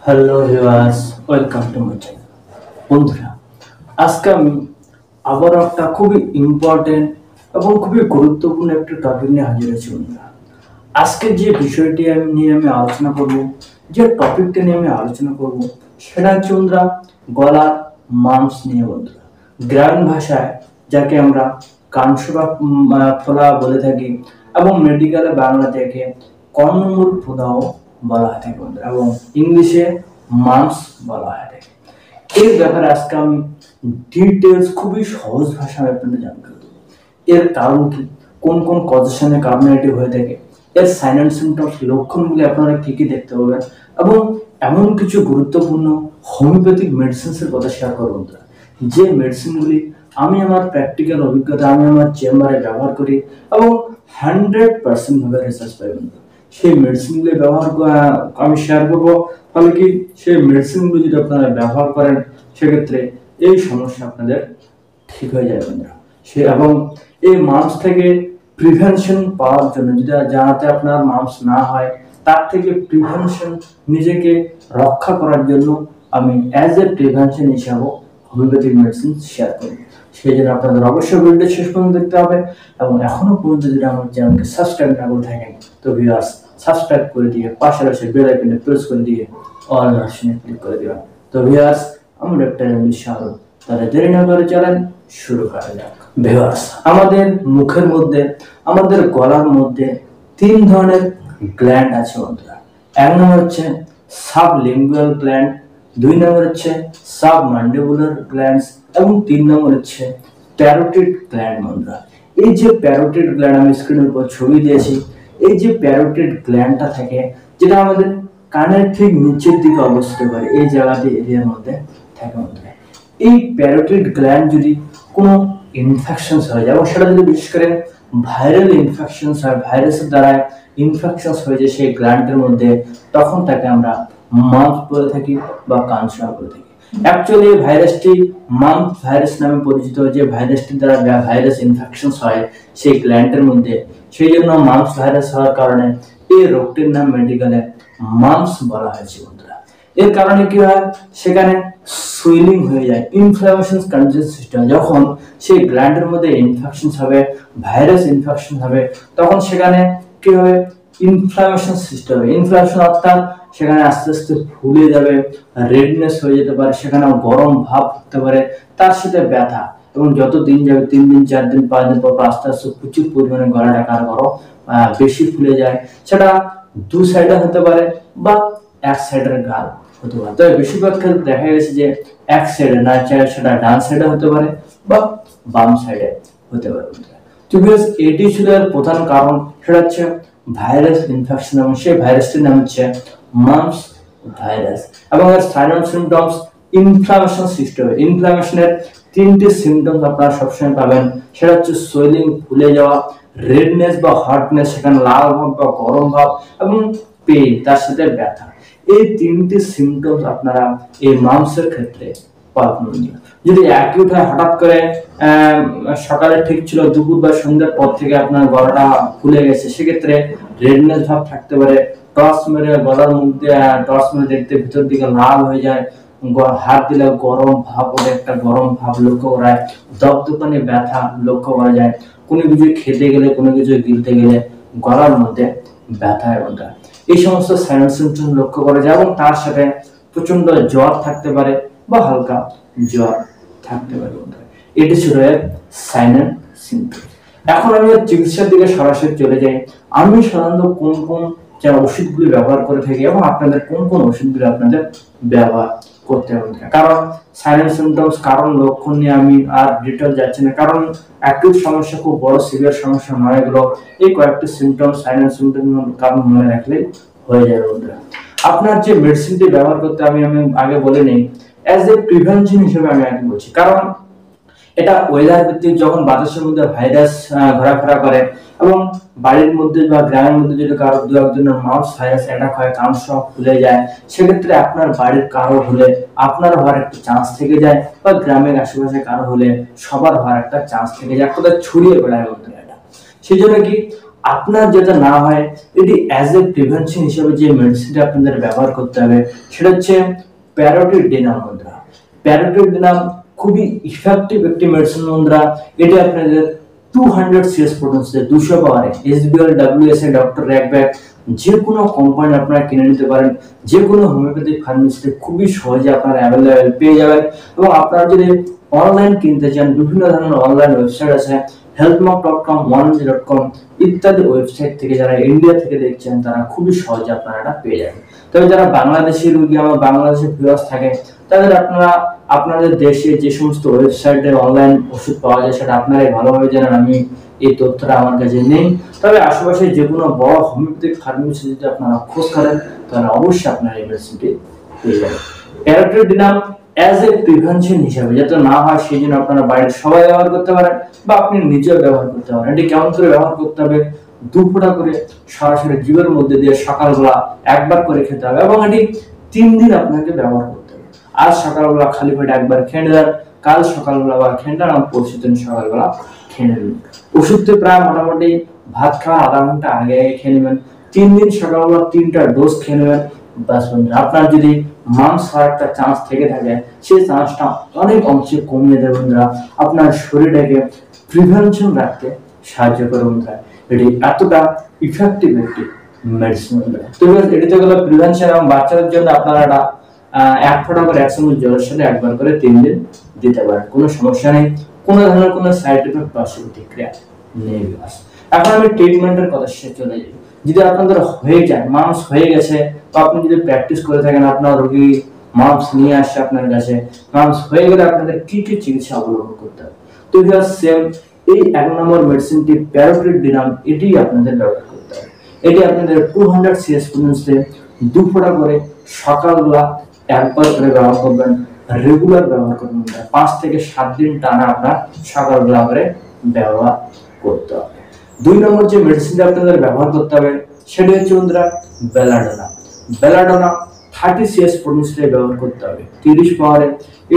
Hello viewers, welcome to my channel. বন্ধুরা, আজকে আমি আবার একটা খুবই ইম্পর্টেন্ট এবং খুবই গুরুত্বপূর্ণ একটা টপিক নিয়ে হাজির হয়েছি। বন্ধুরা, আজকে যে বিষয়টি নিয়ে আমি আলোচনা করব, যে টপিকটা নিয়ে আমি আলোচনা করব, সেটা হচ্ছে বন্ধুরা গলার মাংস নিয়ে। বন্ধুরা, গ্রামীণ ভাষায় যাকে আমরা কানসুরা ফোলা বলে থাকি এবং মেডিকেলে বাংলা থেকে কর্ণমূল ফোলাও বলা হয়ে থাকে বন্ধুরা, এবং ইংলিশে মাম্পস বলা হয়ে থাকে। এর ব্যাপারে আজকে আমি ডিটেলস খুবই সহজ ভাষায় আপনাদের জানকারি দেবো। এর কারণ কি, কোন কোন কজেশনের কারণে এটি হয়ে থাকে, এর সাইন অ্যান্ড সিমটমস লক্ষণগুলি আপনারা কি কি দেখতে পাবেন, এবং এমন কিছু গুরুত্বপূর্ণ হোমিওপ্যাথিক মেডিসিনসের কথা শেয়ার করব বন্ধুরা, যে মেডিসিনগুলি আমি আমার প্র্যাকটিক্যাল অভিজ্ঞতা আমি আমার চেম্বারে ব্যবহার করি এবং 100% ভাবে রিসার্চ পাই বন্ধুরা। সেই মেডিসিনগুলি ব্যবহার আমি শেয়ার করবো, ফলে কি সেই মেডিসিনগুলো যদি আপনারা ব্যবহার করেন সেক্ষেত্রে এই সমস্যা আপনাদের ঠিক হয়ে যাবে বন্ধুরা। এবং এই মাম্পস থেকে প্রিভেনশন পাওয়ার জন্য, যদি যাতে আপনার মাম্পস না হয় তার থেকে প্রিভেনশন, নিজেকে রক্ষা করার জন্য আমি অ্যাজ এ প্রিভেনশন হিসাবে হোমিওপ্যাথিক মেডিসিন শেয়ার করি। সেই জন্য আপনাদের অবশ্যই ভিডিওটি শেষ পর্যন্ত দেখতে হবে, এবং এখনো পর্যন্ত যদি আমার চ্যানেলকে সাবস্ক্রাইব না করে থাকেন তো ভিউয়ার্স সাবস্ক্রাইব করে দিয়ে পাশে রয়েছে বেল আইকনে প্রেস করে দিয়ে অল অপশনে ক্লিক করে দিবেন। তো ভিউয়ার্স, আমরা ডক্টর এমডি শাহরুখ, তাহলে দেরি না করে চলেন শুরু করা যাক। ভিউয়ার্স, আমাদের মুখের মধ্যে, আমাদের গলার মধ্যে তিন ধরনের গ্ল্যান্ড আছে বন্ধুরা। এক নম্বর হচ্ছে সাবলিঙ্গুয়াল গ্ল্যান্ড, দুই নম্বর হচ্ছে সাবম্যান্ডিবুলার গ্ল্যান্ডস, এবং তিন নম্বর হচ্ছে প্যারোটিড গ্ল্যান্ড বন্ধুরা। এই যে প্যারোটিড গ্ল্যান্ড আমি স্ক্রিনের উপর ছবি দিয়েছি, এই যে প্যারোটিড গ্ল্যান্ডটা থাকে, যেটা আমাদের কানের ঠিক নিচের দিকে অবস্থিত করে, এই জায়গাতে এরিয়ার মধ্যে থাকে বন্ধুরা। এই প্যারোটিড গ্ল্যান্ড যদি কোনো ইনফেকশন হয়ে যায়, এবং সেটা যদি বিশেষ করে ভাইরাল ইনফেকশন হয়, ভাইরাসের দ্বারা ইনফেকশন হয়ে যায় সেই গ্ল্যান্ডের মধ্যে, তখন তাকে আমরা মাম্পস বলে থাকি বা কানসুরা বলে থাকি। অ্যাকচুয়ালি এই ভাইরাসটি মাম্পস ভাইরাস নামে পরিচিত, যে ভাইরাসটির দ্বারা ভাইরাস ইনফেকশন হয় সেই গ্ল্যান্ডের মধ্যে, সেই জন্য মাম্পস ভাইরাস হওয়ার কারণে এই রোগটির নাম মেডিকেলে মাম্পস বলা হয়েছে বন্ধুরা। এর কারণে কি হয়, সেখানে সুইলিং হয়ে যায়, ইনফ্লামেশন কন্ডিশন সিস্টেম, যখন সেই গ্ল্যান্ডের মধ্যে ইনফেকশন হবে, ভাইরাস ইনফেকশন হবে, তখন সেখানে কি হবে, ইনফ্লামেশন সৃষ্টি হবে। ইনফ্লামেশন অর্থাৎ সেখানে আস্তে আস্তে ফুলে যাবে, রেডনেস হয়ে যেতে পারে, সেখানে গরম ভাব হতে পারে, তার সাথে ব্যথা, এবং যত দিন যাবে 3 দিন 4 দিন 5 দিন পর আস্তে আস্তে প্রচুর পরিমাণে গলাটা কারো বেশি ফুলে যায়। সেটা দু সাইডে হতে পারে বা এক সাইডের গাল হতে পারে। তবে বেশিরভাগ ক্ষেত্রে দেখা গেছে যে এক সাইডে না, চাই সেটা ডান সাইডে হতে পারে বা বাম সাইডে হতে পারে। তো এটি ছিল এর প্রধান কারণ, সেটা হচ্ছে ভাইরাস ইনফেকশন, এবং সেই ভাইরাসটির নাম হচ্ছে মাম্পস ভাইরাস। এবং এর সাইন অ্যান্ড সিমটমস ইনফ্লামেশন সৃষ্টি হবে। ইনফ্লামেশনের তিনটি সিমটমস আপনারা সবসময় পাবেন, সেটা হচ্ছে সোয়েলিং, ফুলে যাওয়া, রেডনেস বা হটনেস, সেখানে লাল ভাব বা গরম ভাব, এবং পেইন, তার সাথে ব্যথা। এই তিনটি সিমটমস আপনারা এই মাম্পসের ক্ষেত্রে পাবেন। যদি অ্যাকিউট হয়, হঠাৎ করে সকালে ঠিক ছিল, দুপুর বা সন্ধ্যার পর থেকে আপনার গলাটা ফুলে গেছে, সেক্ষেত্রে রেডনেস ভাব থাকতে পারে। টর্চ মেরে গলার মধ্যে টর্চ মেরে দেখতে ভিতর দিকে লাল হয়ে যায়, হাত দিলে গরম ভাব ওঠে, একটা গরম ভাব লক্ষ্য করা যায়, দপদপানি ব্যথা লক্ষ্য করা যায়, কোনো কিছু খেতে গেলে, কোনো কিছু গিলতে গেলে গলার মধ্যে ব্যথা এবং এই সমস্ত সাইন সিমটম লক্ষ্য করা যায়, এবং তার সাথে প্রচন্ড জ্বর থাকতে পারে বা হালকা জ্বর থাকতে পারে। এটি ছিল এর সাইন এন্ড সিমটম। এখন আমি চিকিৎসার দিকে সরাসরি চলে যাই। আমি সাধারণত কোন কোন ওষুধগুলি ব্যবহার করে থাকি, এবং আপনাদের কোন কোন ওষুধগুলি আপনাদের ব্যবহার করতে হবে। কারণ সাইন এন্ড সিমটমস, কারণ লক্ষণ নিয়ে আমি আর ডিটেল যাচ্ছি না, কারণ অ্যাকিউট সমস্যা খুব বড় সিভিয়ার সমস্যা নয় এগুলো। এই কয়েকটি সিমটম, সাইন এন্ড সিমটম কারণ মনে রাখলেই হয়ে যাবে বন্ধুরা। আপনার যে মেডিসিনটি ব্যবহার করতে আমি আগে বলে নেই, অ্যাজ এ প্রিভেনশন হিসেবে আমি আগে বলছি, কারণ এটা ওয়েদার ভিত্তিক। যখন বাতাসের মধ্যে ভাইরাস ঘোরাফেরা করে, এবং বাড়ির মধ্যে বা গ্রামের মধ্যে যদি কারো দু একজনের মাম্পস ভাইরাস অ্যাটাক হয়, কান সব ফুলে যায়, সেক্ষেত্রে আপনার বাড়ির কারো হলে আপনার হওয়ার একটা চান্স থেকে যায়, বা গ্রামের আশেপাশে কারো হলে সবার হওয়ার একটা চান্স থেকে যায়, কোথায় ছড়িয়ে বেড়ায় বলতে এটা। সেই জন্য কি আপনার যাতে না হয়, এটি অ্যাজ এ প্রিভেনশন হিসেবে যে মেডিসিনটা আপনাদের ব্যবহার করতে হবে সেটা হচ্ছে প্যারোটিডিনাম বন্ধুরা। প্যারোটিডিনাম খুবই ইফেক্টিভ একটি মেডিসিন বন্ধুরা। এটি আপনাদের 200 সিএস পোটেন্সিয়াল 200 পাওয়ারে এসবিএল ডব্লিউএসএ ডক্টর র্যাকব্যাক যে কোনো কোম্পানি আপনারা কিনে নিতে পারেন, যে কোনো হোমিওপ্যাথিক ফার্মেসিতে খুবই সহজে আপনারা অ্যাভেলেবেল পেয়ে যাবেন। এবং আপনারা যদি অনলাইন কিনতে চান, বিভিন্ন ধরনের অনলাইন ওয়েবসাইট আছে, healthmark.com, oneji.com ইত্যাদি ওয়েবসাইট থেকে যারা ইন্ডিয়া থেকে দেখছেন তারা খুবই সহজে আপনারা এটা পেয়ে যাবেন। তবে যারা বাংলাদেশি রোগী আমার বাংলাদেশে ভিউয়ার্স থাকে তাদের আপনারা আপনাদের দেশে যে সমস্ত ওয়েবসাইটে অনলাইন ওষুধ পাওয়া যায় সেটা আপনারাই ভালোভাবে জানেন, আমি এই তথ্যটা আমার কাছে নেই। তবে আশেপাশে যে কোনো বড় হোমিওপ্যাথিক ফার্মেসি যদি আপনারা খোঁজ করেন তাহলে অবশ্যই আপনারা এই মেডিসিনটি পেয়ে যাবেন। প্যারোটিডিনাম অ্যাজ এ প্রিভেনশন হিসাবে যাতে না হয় সেই জন্য আপনারা বাড়ির সবাই ব্যবহার করতে পারেন বা আপনি নিজেও ব্যবহার করতে পারেন। এটি কেমন করে ব্যবহার করতে হবে? 2 ফোঁটা করে সরাসরি জিভের মধ্যে দিয়ে সকালবেলা একবার করে খেতে হবে এবং এটি 3 দিন আপনাকে ব্যবহার করতে হবে। আজ সকালবেলা খালি পেটে একবার খেয়ে নেবেন, কাল সকালবেলা আবার খেয়ে নেবেন, পরশু দিন সকালবেলা খেয়ে নেবেন। ওষুধটি প্রায় মোটামুটি ভাত খাওয়ার আধা ঘন্টা আগে খেয়ে নেবেন। 3 দিন সকালবেলা 3টা ডোজ খেয়ে নেবেন। বাস বন্ধুরা, আপনার যদি মাংস হওয়ার একটা চান্স থেকে থাকে সেই চান্সটা অনেক অংশে কমিয়ে দেবে বন্ধুরা, আপনার শরীরটাকে প্রিভেনশন রাখতে সাহায্য করে বন্ধুরা। এটি এতটা ইফেক্টিভ একটি মেডিসিন বন্ধুরা। তো এটি তো গেলো প্রিভেনশন এবং বাচ্চাদের জন্য আপনারা এটা 1 ফোঁটা করে 1 চামচ জলের সাথে একবার করে 3 দিন দিতে পারেন, কোনো সমস্যা নেই, কোনো ধরনের কোনো সাইড এফেক্ট বা প্রতিক্রিয়া নেই। এখন আমি ট্রিটমেন্টের কথা চলে যাই। যদি আপনাদের হয়ে যায়, মাংস হয়ে গেছে, তো আপনি যদি প্র্যাকটিস করে থাকেন, আপনার রোগী মাংস নিয়ে আসছে আপনার কাছে, মাংস হয়ে গেলে আপনাদের কি কি চিকিৎসা অবলম্বন করতে হবে? তো সেম এই 1 নম্বর মেডিসিনটি প্যারোটিডিনাম, এটি আপনাদের ব্যবহার করতে হবে। এটি আপনাদের 200 সিএস পোটেন্সিয়ালে 2 ফোঁটা করে সকালবেলা একবার করে ব্যবহার করবেন, রেগুলার ব্যবহার করবেন। 5 থেকে 7 দিন টানা আপনার সকালবেলা করে ব্যবহার করতে হবে। 2 নম্বর যে মেডিসিনটা আপনাদের ব্যবহার করতে হবে সেটা হচ্ছে বন্ধুরা বেলাডোনা। বেলাডোনা 30 সিএস পোটেন্সিয়ালে ব্যবহার করতে হবে, 30 পাওয়ারে।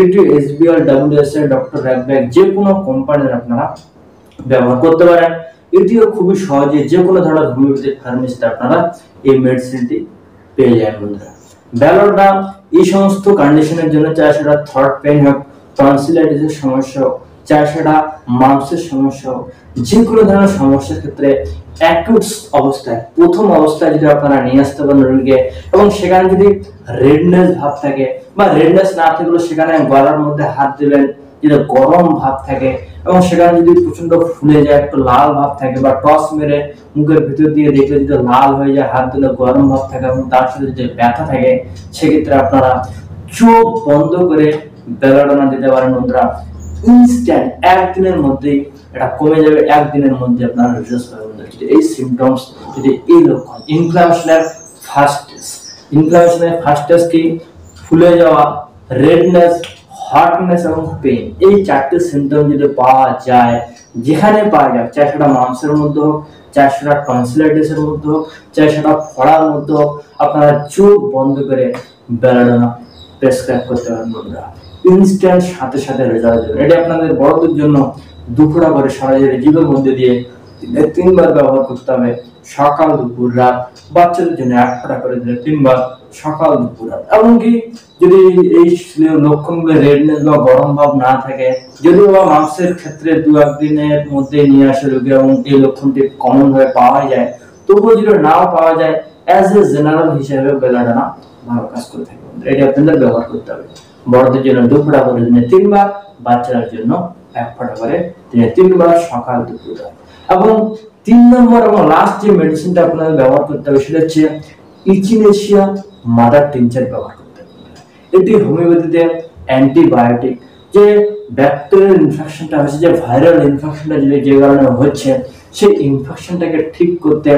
এটি এসবিএল ডব্লিউএসএ ডক্টর র্যাকব্যাক যে কোনো কোম্পানির আপনারা ব্যবহার করতে পারেন। এটিও খুবই সহজে যে কোনো ধরনের হোমিওপ্যাথিক ফার্মেসিতে আপনারা এই মেডিসিনটি পেয়ে যাবেন বন্ধুরা। বেলাডোনা এই সমস্ত কন্ডিশনের জন্য, চাই সেটা থ্রট পেইন হোক, টনসিলাইটিসের সমস্যা হোক, চাই সেটা মাংসের সমস্যা হোক, যে কোনো ধরনের সমস্যার ক্ষেত্রে অ্যাকিউট অবস্থায়, প্রথম অবস্থায় যদি আপনারা নিয়ে আসতে পারেন রোগীকে, এবং সেখানে যদি রেডনেস ভাব থাকে বা রেডনেস না থাকলেও সেখানে গলার মধ্যে হাত দিবেন, যদি গরম ভাব থাকে এবং সেখানে যদি প্রচন্ড ফুলে যায়, একটু লাল ভাব থাকে বা টস মেরে মুখের ভিতর দিয়ে দেখলে যদি লাল হয়ে যায়, হাত দিলে গরম ভাব থাকে এবং তার সাথে যদি ব্যথা থাকে, সেক্ষেত্রে আপনারা চোখ বন্ধ করে বেলাডোনা দিতে পারেন বন্ধুরা। ইনস্ট্যান্ট 1 দিনের মধ্যেই এটা কমে যাবে, 1 দিনের মধ্যে আপনারা রেজাল্ট পাবেন। যদি এই সিম্পটমস, যদি এই লক্ষণ, ইনফ্লামেশনের ফার্স্ট স্টেজ, ইনফ্লামেশনের ফার্স্ট স্টেজ কি? ফুলে যাওয়া, রেডনেস, হটনেস এবং পেইন, এই 4টে সিম্পটম যদি পাওয়া যায়, যেখানে পাওয়া যায়, চাই সেটা মাংসের মধ্যে হোক, চাই সেটা টনসিলাইটিসের মধ্যে হোক, চাই সেটা ফোড়ার মধ্যে হোক, আপনারা চোখ বন্ধ করে বেলাডোনা প্রেসক্রাইব করতে পারেন বন্ধুরা। ইনস্ট্যান্ট সাথে সাথে রেজাল্ট দেবে। এটা আপনাদের বড়দের জন্য 2 ফোঁটা করে সরাসরি জিভের মধ্যে দিয়ে 3 বার ব্যবহার করতে হবে, সকাল দুপুর রাত। বাচ্চাদের জন্য 1 ফোঁটা করে দিলে 3 বার, সকাল দুপুর রাত। এমনকি যদি এই লক্ষণগুলো রেডনেস বা গরম ভাব না থাকে, যদিও বা মাংসের ক্ষেত্রে 2-1 দিনের মধ্যে নিয়ে আসে রোগী এবং এই লক্ষণটি কমন ভাবে পাওয়া যায়, তবুও যদি নাও পাওয়া যায়, অ্যাজ এ জেনারেল হিসেবে বেলাডোনা ভালো কাজ করে থাকে। এটা আপনাদের ব্যবহার করতে হবে। বড়দের জন্য 2 ফোঁটা করে দিনে 3 বার, বাচ্চাদের জন্য 1 ফোঁটা করে দিনে 3 বার, সকাল দুপুর রাত। এবং 3 নম্বর এবং লাস্ট যে মেডিসিনটা আপনাদের ব্যবহার করতে হবে সেটা হচ্ছে ইচিনেশিয়া মাদার টিনচার ব্যবহার করতে হবে। এটি হোমিওপ্যাথিতে অ্যান্টিবায়োটিক, যে ব্যাকটেরিয়াল ইনফেকশনটা হচ্ছে, যে ভাইরাল ইনফেকশনটা যে কারণে হচ্ছে, সেই ইনফেকশনটাকে ঠিক করতে,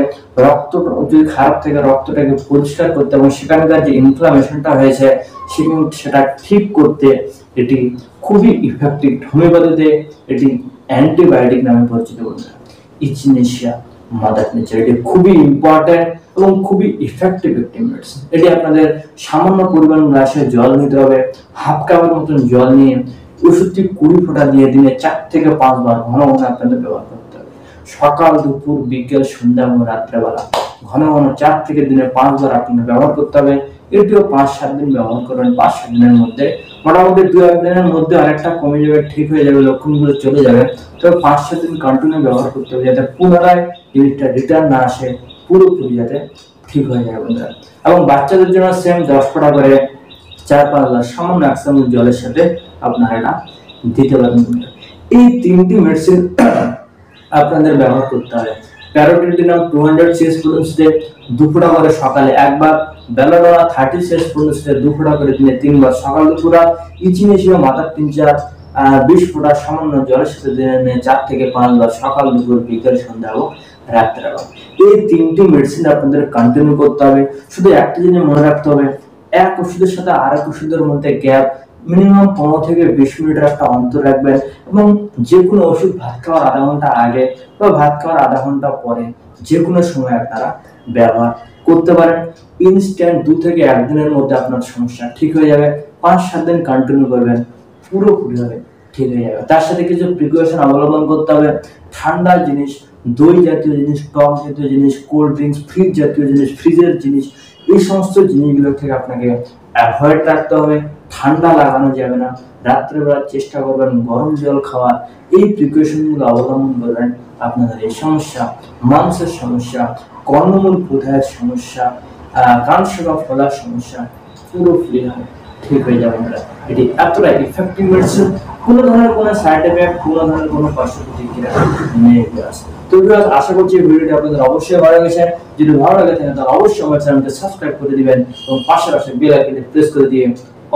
রক্ত যদি খারাপ থাকে রক্তটাকে পরিষ্কার করতে এবং সেখানকার যে ইনফ্লামেশনটা হয়েছে সেটা ঠিক করতে এটি খুবই ইফেক্টিভ। হোমিওপ্যাথিতে এটি অ্যান্টিবায়োটিক নামে পরিচিত বন্ধুরা। ইচিনেশিয়া মাদার টিনচার, এটি খুবই ইম্পর্টেন্ট এবং খুবই ইফেক্টিভ একটি মেডিসিন। এটি আপনাদের সামান্য পরিমাণ গ্লাসে জল নিতে হবে, হাফ কাপের মতন জল নিয়ে ওষুধটি 20 ফোঁটা দিয়ে দিনে 4 থেকে 5 বার ঘন ঘন আপনাদের ব্যবহার করতে হবে। সকাল, দুপুর, বিকেল, সন্ধ্যা এবং রাত্রেবেলা ঘন ঘন 4 থেকে দিনে 5 বার আপনাকে ব্যবহার করতে হবে। এটিও 5-7 দিন ব্যবহার করবেন। 5-7 দিনের মধ্যে মোটামুটি 2-1 দিনের মধ্যে আরেকটা কমে যাবে, ঠিক হয়ে যাবে, লক্ষণগুলো চলে যাবে। তবে 5-7 দিন কন্টিনিউ ব্যবহার করতে হবে, যাতে পুনরায় জিনিসটা রিটার্ন না আসে, পুরোপুরি যাতে ঠিক হয়ে যায় বন্ধুরা। এবং বাচ্চাদের জন্য সেম 10 ফোঁটা করে 4-5 গ্লাস সামান্য 1 চামচ জলের সাথে আপনারা এটা দিতে পারেন। এই 3টি মেডিসিন আপনাদের ব্যবহার করতে হবে। প্যারোটিডিনাম 200 cc পর্যন্ত 2 ফোঁটা করে সকালে একবার, বেলাডোনা 30 cc পর্যন্ত 2 ফোঁটা করে দিনে 3 বার সকাল দুপুর। ইচিনেশিয়া মাথার 3-4 20 ফোঁটা সামান্য জলের সাথে দিনে 4 থেকে 5 বার সকাল, দুপুর, বিকেল, সন্ধ্যা এবং রাত্রেবেলা। এই 3টি মেডিসিন আপনাদের কন্টিনিউ করতে হবে। শুধু একটা জিনিস মনে রাখতে হবে, এক ওষুধের সাথে আরেক ওষুধের মধ্যে গ্যাপ মিনিমাম 15 থেকে 20 মিনিটের একটা অন্তর রাখবেন। এবং যে কোনো ওষুধ ভাত খাওয়ার আধা ঘন্টা আগে বা ভাত খাওয়ার আধা ঘন্টা পরে যে কোনো সময় আপনারা ব্যবহার করতে পারেন। ইনস্ট্যান্ট 2 থেকে 1 দিনের মধ্যে আপনার সমস্যা ঠিক হয়ে যাবে। 5-7 দিন কন্টিনিউ করবেন, পুরোপুরি হবে ঠিক হয়ে যাবে। তার সাথে কিছু প্রিকশন অবলম্বন করতে হবে। ঠান্ডা জিনিস, দই জাতীয় জিনিস, টক জাতীয় জিনিস, কোল্ড ড্রিঙ্কস, ফ্রিজ জাতীয় জিনিস, ফ্রিজের জিনিস, এই সমস্ত জিনিসগুলো থেকে আপনাকে অ্যাভয়েড রাখতে হবে। ঠান্ডা লাগানো যাবে না। রাত্রেবেলা চেষ্টা করবেন গরম জল খাওয়ার। এই প্রিকশনগুলো অবলম্বন করবেন, আপনাদের এই সমস্যা, মাংসের সমস্যা, কর্ণমূল প্রদাহের সমস্যা, কান শাখা ফলার সমস্যা পুরোপুরি হবে ঠিক হয়ে যাবে। এটি এতটা ইফেক্টিভ মেডিসিন, কোনো ধরনের কোনো সাইড এফেক্ট, কোনো ধরনের কোনো পার্শ্ব প্রতিক্রিয়া নেই। তো আশা করছি এই ভিডিওটি আপনাদের অবশ্যই ভালো লেগেছে। যদি ভালো লাগে তাহলে অবশ্যই আমার চ্যানেলকে সাবস্ক্রাইব করে দিবেন এবং পাশে বেল আইকনটি প্রেস করে দিয়ে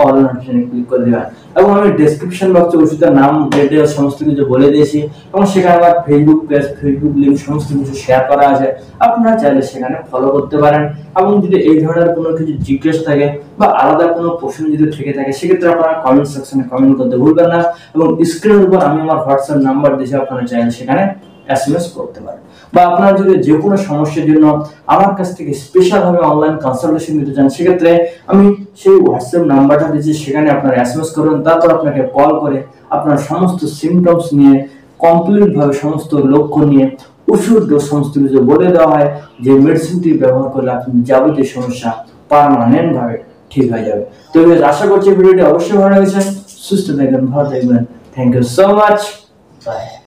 অল নোটিফিকেশনে ক্লিক করে দিবেন। এবং আমি ডেসক্রিপশন বক্সে ওষুধের নাম, ডিটেইলস সমস্ত কিছু বলে দিয়েছি এবং সেখানে আমার ফেসবুক পেজ, ফেসবুক লিংক সমস্ত কিছু শেয়ার করা আছে। আপনারা চাইলে সেখানে ফলো করতে পারেন। এবং যদি এই ধরনের কোনো কিছু জিজ্ঞেস থাকে বা আলাদা কোনো প্রশ্ন যদি থেকে থাকে সেক্ষেত্রে আপনারা কমেন্ট সেকশনে কমেন্ট করতে ভুলবেন না। এবং স্ক্রিনের উপর আমি আমার হোয়াটসঅ্যাপ নাম্বার দিয়েছি, আপনারা চাইলে সেখানে এসএমএস করতে পারেন। বা আপনারা যদি যে কোনো সমস্যার জন্য আমার কাছ থেকে স্পেশাল ভাবে অনলাইন কনসালটেশন নিতে চান সেক্ষেত্রে আমি সেই হোয়াটসঅ্যাপ নাম্বারটা দিয়েছি, সেখানে আপনারা এসএমএস করবেন। তারপর আপনাকে কল করে আপনার সমস্ত সিমটমস নিয়ে, কমপ্লিট ভাবে সমস্ত লক্ষ্য নিয়ে, ওষুধ ডোজ সমস্ত কিছু বলে দেওয়া হয়, যে মেডিসিনটি ব্যবহার করলে আপনি যাবতীয় সমস্যা পার্মানেন্ট ভাবে ঠিক হয়ে যাবে। তো আশা করছি ভিডিওটি অবশ্যই ভালো লেগেছে। সুস্থ থাকবেন, ভালো থাকবেন। Thank you so much. By.